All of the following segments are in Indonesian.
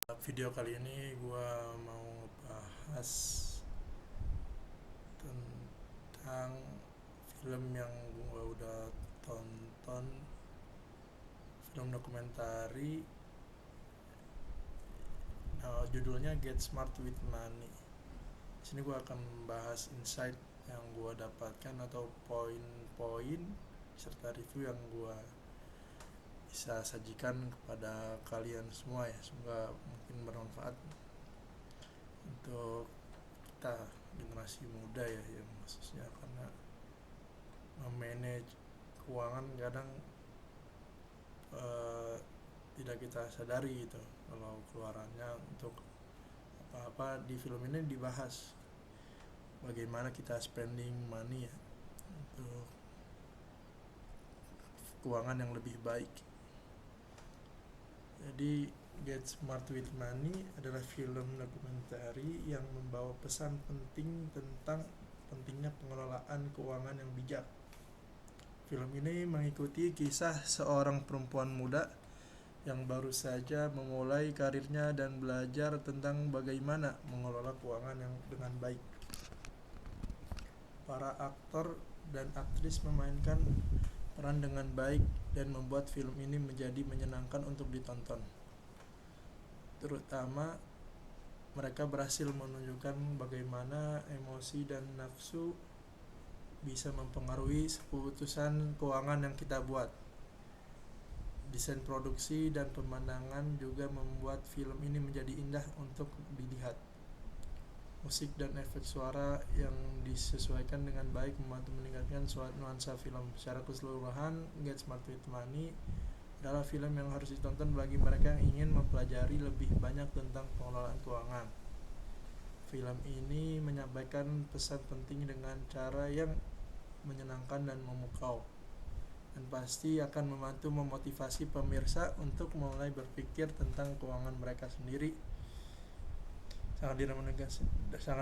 Video kali ini gue mau bahas tentang film yang gue udah tonton, film dokumentari, judulnya Get Smart with Money. Di sini gue akan membahas insight yang gue dapatkan atau poin-poin serta review yang gue bisa sajikan kepada kalian semua ya. Semoga mungkin bermanfaat untuk kita generasi muda ya, yang khususnya karena memanage keuangan kadang eh, tidak kita sadari gitu kalau keluarannya. Untuk apa-apa di film ini dibahas bagaimana kita spending money ya, untuk keuangan yang lebih baik. Jadi Get Smart with Money adalah film dokumentari yang membawa pesan penting tentang pentingnya pengelolaan keuangan yang bijak. Film ini mengikuti kisah seorang perempuan muda yang baru saja memulai karirnya dan belajar tentang bagaimana mengelola keuangan yang dengan baik. Para aktor dan aktris memainkan peran dengan baik dan membuat film ini menjadi menyenangkan untuk ditonton. Terutama mereka berhasil menunjukkan bagaimana emosi dan nafsu bisa mempengaruhi keputusan keuangan yang kita buat. Desain produksi dan pemandangan juga membuat film ini menjadi indah untuk dilihat. Musik dan efek suara yang disesuaikan dengan baik membantu meningkatkan nuansa film. Secara keseluruhan, Get Smart with Money adalah film yang harus ditonton bagi mereka yang ingin mempelajari lebih banyak tentang pengelolaan keuangan. Film ini menyampaikan pesan penting dengan cara yang menyenangkan dan memukau, dan pasti akan membantu memotivasi pemirsa untuk mulai berpikir tentang keuangan mereka sendiri. Sangat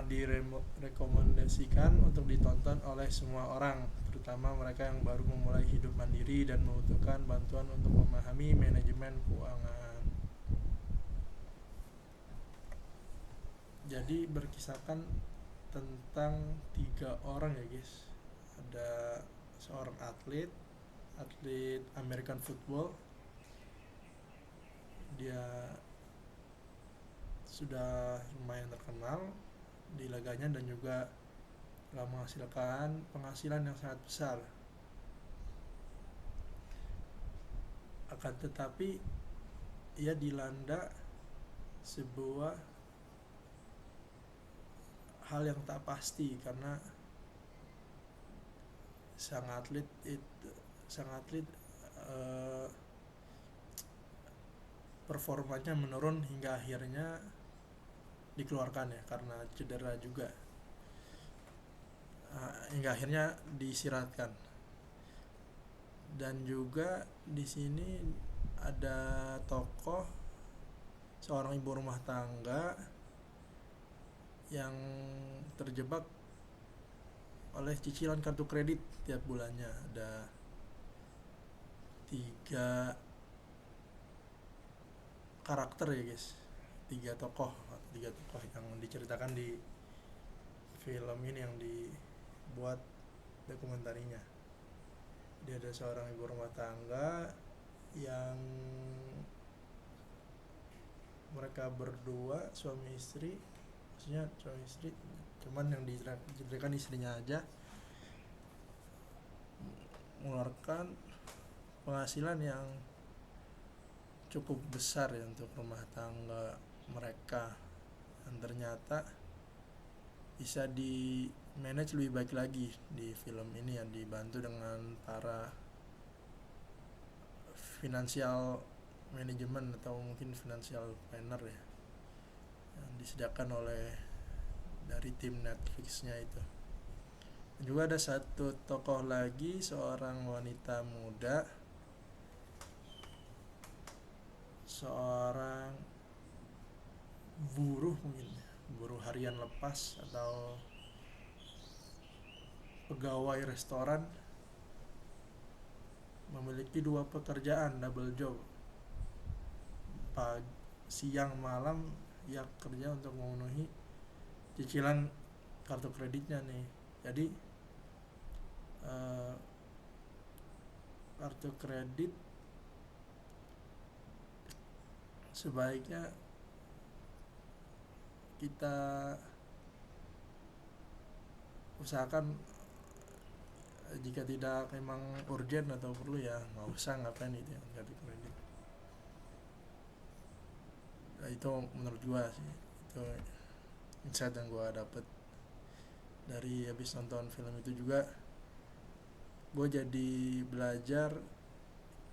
direkomendasikan untuk ditonton oleh semua orang, terutama mereka yang baru memulai hidup mandiri dan membutuhkan bantuan untuk memahami manajemen keuangan. Jadi berkisahkan tentang 3 orang ya guys. Ada seorang atlet American football. Dia sudah lumayan terkenal di laganya dan juga telah menghasilkan penghasilan yang sangat besar. Akan tetapi ia dilanda sebuah hal yang tak pasti karena sang atlet performanya menurun hingga akhirnya dikeluarkan ya karena cedera juga, hingga akhirnya diistirahatkan. Dan juga di sini ada tokoh seorang ibu rumah tangga yang terjebak oleh cicilan kartu kredit tiap bulannya. Ada 3 karakter ya guys, 3 tokoh yang diceritakan di film ini yang dibuat dokumentarinya. Dia ada seorang ibu rumah tangga yang mereka berdua suami istri, maksudnya suami istri, cuman yang diceritakan istrinya aja mengeluarkan penghasilan yang cukup besar ya untuk rumah tangga mereka, dan ternyata bisa di manage lebih baik lagi di film ini yang dibantu dengan para financial management atau mungkin financial planner ya, yang disediakan oleh dari tim Netflixnya itu. Dan juga ada satu tokoh lagi, seorang wanita muda, seorang buruh harian lepas atau pegawai restoran, memiliki 2 pekerjaan, double job. siang malam ya kerja untuk memenuhi cicilan kartu kreditnya nih. Jadi eh, kartu kredit sebaiknya kita usahakan jika tidak memang urgent atau perlu ya nggak usah ngapain itu ya kartu kredit. Nah, itu menurut gua sih, itu insight yang gua dapet dari habis nonton film itu juga. Gua jadi belajar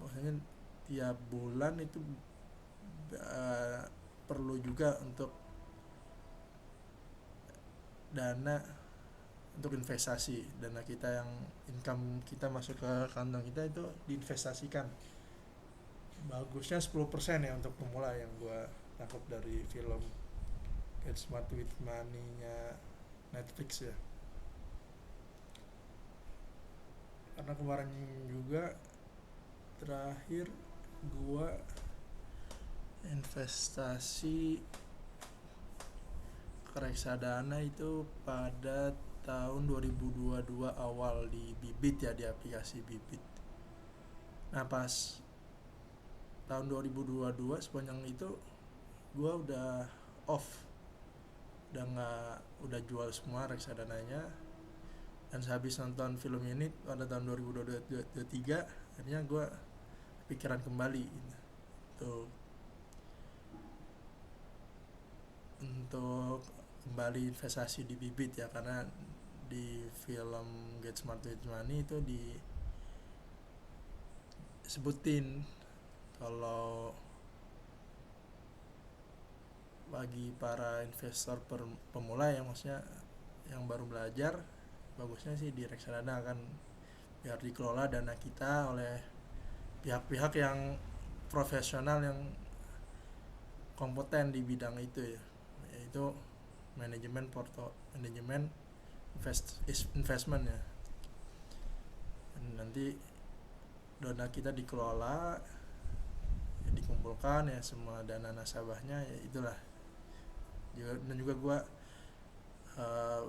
maksudnya tiap bulan itu uh, perlu juga untuk dana untuk investasi. Dana kita yang income kita masuk ke kantong kita itu diinvestasikan. Bagusnya 10% ya untuk pemula yang gua tangkap dari film Get Smart with Money-nya Netflix ya. Karena kemarin juga terakhir gua investasi ke reksadana itu pada tahun 2022 awal di Bibit ya, di aplikasi Bibit. Nah pas tahun 2022 sepanjang itu gue udah off, udah jual semua reksadananya. Dan sehabis nonton film ini pada tahun 2023 akhirnya gue pikiran kembali gitu, untuk kembali investasi di Bibit ya. Karena di film Get Smart with Money itu disebutin kalau bagi para investor pemula ya, maksudnya yang baru belajar, bagusnya sih di reksadana kan, biar dikelola dana kita oleh pihak-pihak yang profesional yang kompeten di bidang itu ya, yaitu manajemen investment ya. Dan nanti dana kita dikelola ya, dikumpulkan ya semua dana nasabahnya ya, itulah. Dan juga gue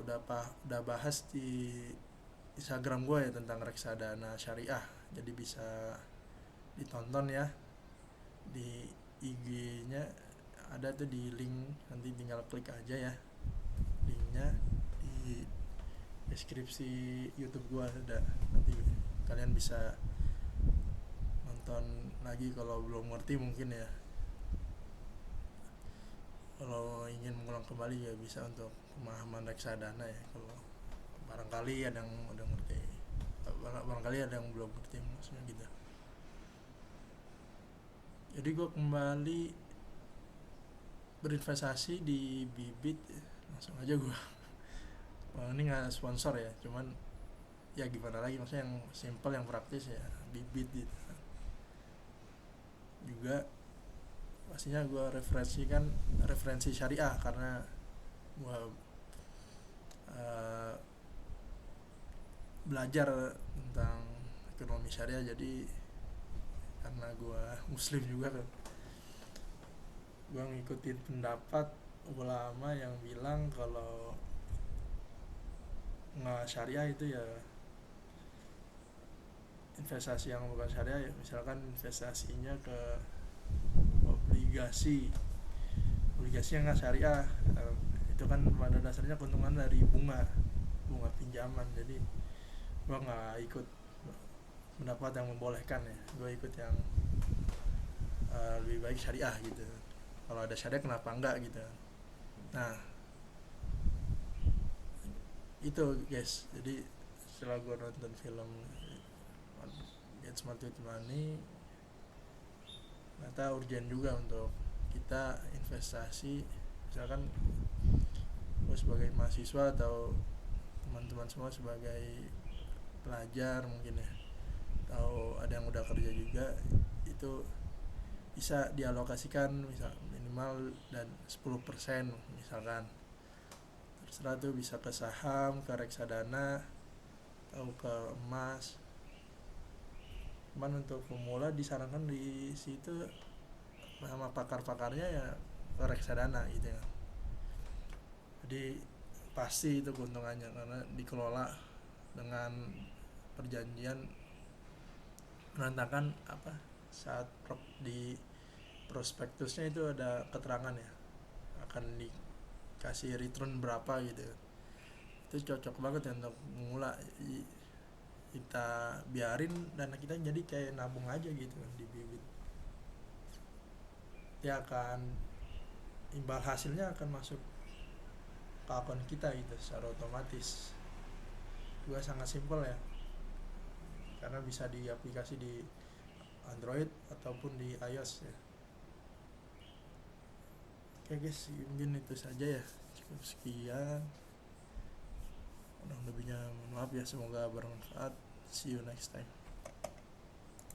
udah bahas di Instagram gue ya tentang reksadana syariah, jadi bisa ditonton ya di IG-nya, ada tuh di link, nanti tinggal klik aja ya linknya di deskripsi YouTube gue ada, nanti kalian bisa nonton lagi kalau belum ngerti mungkin ya. Kalau ingin mengulang kembali ya bisa untuk pemahaman reksadana ya, kalau barangkali ada yang udah ngerti, barangkali ada yang belum ngerti maksudnya gitu. Jadi gue kembali berinvestasi di Bibit, langsung aja gue. Wah, ini nggak sponsor ya, cuman ya gimana lagi, maksudnya yang simple yang praktis ya Bibit gitu. Juga pastinya gue referensi syariah karena gue belajar tentang ekonomi syariah. Jadi karena gue muslim juga kan, gue ngikutin pendapat ulama yang bilang kalau nggak syariah itu ya investasi yang bukan syariah ya, misalkan investasinya ke obligasi yang nggak syariah, itu kan pada dasarnya keuntungan dari bunga pinjaman. Jadi gue nggak ikut pendapat yang membolehkan ya, gue ikut yang lebih baik syariah gitu. Kalau ada syariah kenapa enggak gitu. Nah itu guys, jadi setelah gue nonton film Get Smart with Money, ternyata urgent juga untuk kita investasi. Misalkan gue sebagai mahasiswa atau teman-teman semua sebagai pelajar mungkin ya, atau ada yang udah kerja juga, itu bisa dialokasikan misal minimal dan 10% misalkan, terserah tuh, bisa ke saham, ke reksadana, atau ke emas. Cuman untuk pemula disarankan di situ sama pakar-pakarnya ya ke reksadana gitu ya. Jadi pasti itu keuntungannya karena dikelola dengan perjanjian menandakan apa saat di prospektusnya itu ada keterangan ya akan dikasih return berapa gitu. Itu cocok banget ya untuk memula. Kita biarin dana kita jadi kayak nabung aja gitu di bibit, dia akan imbal hasilnya akan masuk ke akun kita gitu secara otomatis. Juga sangat simpel ya karena bisa di aplikasi di Android ataupun di iOS ya. Oke guys, mungkin itu saja ya, cukup sekian. Kurang lebihnya mohon maaf ya, semoga bermanfaat. See you next time.